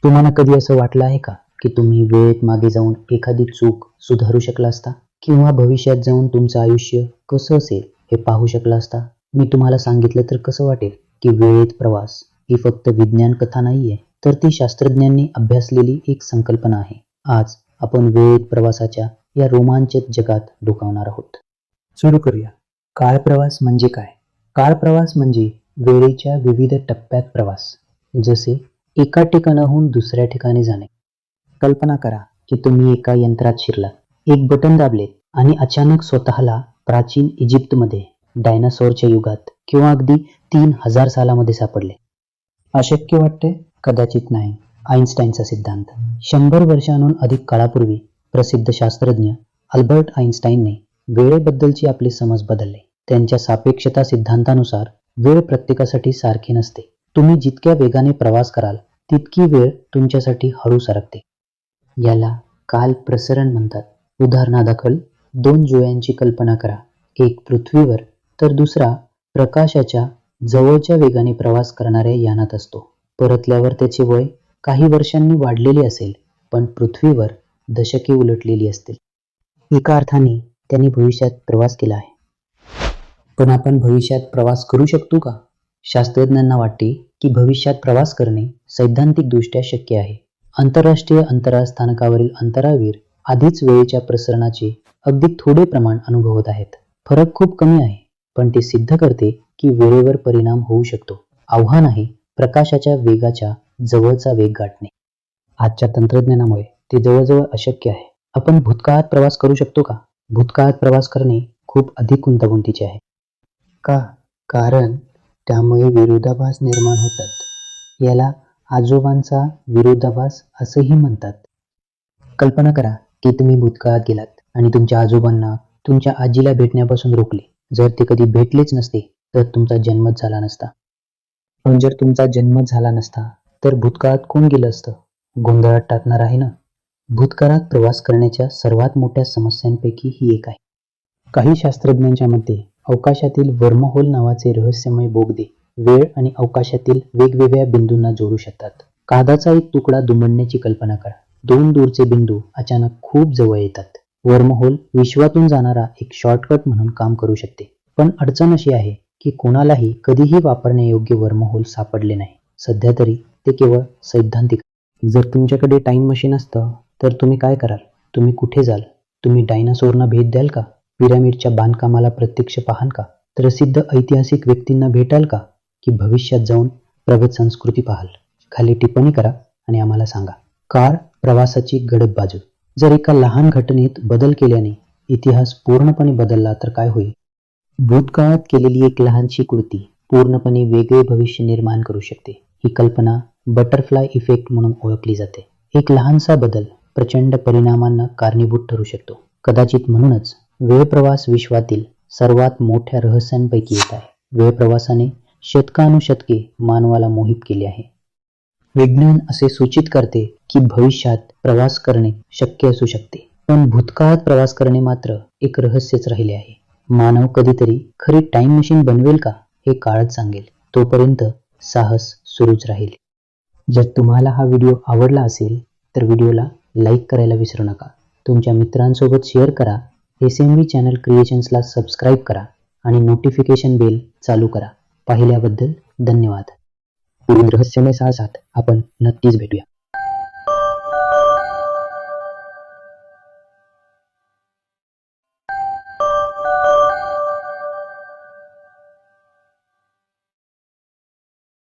तुम्हाला कधी असं वाटलं आहे का की तुम्ही वेळेत मागे जाऊन एखादी चूक सुधारू शकला असता किंवा भविष्यात जाऊन तुमचं आयुष्य कसं असेल हे पाहू शकला असता? मी तुम्हाला सांगितलं तर कसं वाटेल की वेळेत प्रवास ही फक्त विज्ञान कथा नाहीये, तर ती शास्त्रज्ञांनी अभ्यासलेली एक संकल्पना आहे. आज आपण वेळेत प्रवासाच्या या रोमांचक जगात डोकावणार आहोत. सुरू करूया. काळ प्रवास म्हणजे काय? काळ प्रवास म्हणजे वेळेच्या विविध टप्प्यात प्रवास. जसे एका ठिकाणाहून दुसऱ्या ठिकाणी जाणे. कल्पना करा की तुम्ही एका यंत्रात शिरलात, एक बटन दाबले आणि अचानक स्वतःला प्राचीन इजिप्तमध्ये, डायनासॉरच्या युगात किंवा अगदी 3000 सालामध्ये सापडले. अशक्य वाटते? कदाचित नाही. आइन्स्टाईनचा सिद्धांत. 100 वर्षांहून अधिक काळापूर्वी प्रसिद्ध शास्त्रज्ञ अल्बर्ट आइन्स्टाईनने वेळेबद्दलची आपली समज बदलली. त्यांच्या सापेक्षता सिद्धांतानुसार वेळ प्रत्येकासाठी सारखी नसते. तुम्ही जितक्या वेगाने प्रवास कराल तितकी वेळ तुमच्यासाठी हळू सरकते. याला काल प्रसरण म्हणतात. उदाहरणादाखल 2 जुळ्यांची कल्पना करा. एक पृथ्वीवर तर दुसरा प्रकाशाच्या जवळच्या वेगाने प्रवास करणाऱ्या यानात असतो. परतल्यावर त्याचे वय काही वर्षांनी वाढलेले असेल, पण पृथ्वीवर दशके उलटलेली असतील. एका अर्थाने त्यांनी भविष्यात प्रवास केला आहे. पण आपण भविष्यात प्रवास करू शकतो का? शास्त्रज्ञांना वाटते की भविष्यात प्रवास करणे सैद्धांतिकदृष्ट्या शक्य आहे. आंतरराष्ट्रीय अंतराळ स्थानकावरील अंतराळवीर आधीच वेळेच्या प्रसरणाचे अगदी थोडे प्रमाण अनुभवत आहेत. फरक खूप कमी आहे, पण ते सिद्ध करते की वेळेवर परिणाम होऊ शकतो. आव्हान आहे प्रकाशाच्या वेगाच्या जवळचा वेग गाठणे. आजच्या तंत्रज्ञानामुळे ते जवळजवळ अशक्य आहे. आपण भूतकाळात प्रवास करू शकतो का? भूतकाळात प्रवास करणे खूप अधिक गुंतागुंतीचे आहे. का? कारण त्यामुळे विरोधाभास निर्माण होतात. याला आजोबांचा विरोधाभास असंही म्हणतात. कल्पना करा की तुम्ही भूतकाळात गेलात आणि तुमच्या आजोबांना तुमच्या आजीला भेटण्यापासून रोखले. जर ते कधी भेटलेच नसते तर तुमचा जन्मच झाला नसता. पण जर तुमचा जन्मच झाला नसता तर भूतकाळात कोण गेलं असतं? गोंधळात टाकणार आहे ना? भूतकाळात प्रवास करण्याच्या सर्वात मोठ्या समस्यांपैकी ही एक आहे. काही शास्त्रज्ञांच्या मते अवकाशातील वर्महोल नावाचे रहस्यमय बोगदे वेळ आणि अवकाशातील वेगवेगळ्या बिंदूंना जोडू शकतात. कागदाचा एक तुकडा दुमडण्याची कल्पना करा. 2 दूरचे बिंदू अचानक खूप जवळ येतात. वर्महोल विश्वातून जाणारा एक शॉर्टकट म्हणून काम करू शकते. पण अडचण अशी आहे की कोणालाही कधीही वापरण्यायोग्य वर्महोल सापडले नाही. सध्या तरी ते केवळ सैद्धांतिक. जर तुमच्याकडे टाइम मशीन असतं तर तुम्ही काय कराल? तुम्ही कुठे जाल? तुम्ही डायनासोरना भेट द्याल का? पिरामिडच्या बांधकामाला प्रत्यक्ष पाहाल का? प्रसिद्ध ऐतिहासिक व्यक्तींना भेटाल का? की भविष्यात जाऊन प्रगत संस्कृती पाहाल? खाली टिप्पणी करा आणि आम्हाला सांगा. काळ प्रवासाची गडद बाजू. जर एका लहान घटनेत बदल केल्याने इतिहास पूर्णपणे बदलला तर काय होईल? भूतकाळात केलेली एक लहानशी कृती पूर्णपणे वेगळे भविष्य निर्माण करू शकते. ही कल्पना बटरफ्लाय इफेक्ट म्हणून ओळखली जाते. एक लहानसा बदल प्रचंड परिणामांना कारणीभूत ठरू शकतो. कदाचित म्हणूनच वेळ प्रवास विश्वातील सर्वात मोठ्या रहस्यांपैकी एक आहे. वेळ प्रवासाने शतकानुशतके मानवाला मोहित केले आहे. विज्ञान असे सूचित करते की भविष्यात प्रवास करणे शक्य असू शकते, पण भूतकाळात प्रवास करणे मात्र एक रहस्यच राहिले आहे. मानव कधीतरी खरी टाइम मशीन बनवेल का हे काळच सांगेल. तोपर्यंत साहस सुरूच राहील. जर तुम्हाला हा व्हिडिओ आवडला असेल तर व्हिडिओला लाईक करायला विसरू नका. तुमच्या मित्रांसोबत शेअर करा. SMV चॅनल क्रिएशन्सला सबस्क्राईब करा आणि नोटिफिकेशन बेल चालू करा. पाहिल्याबद्दल धन्यवाद. पुढील रहस्यमय साहसात आपण नक्कीच भेटूया.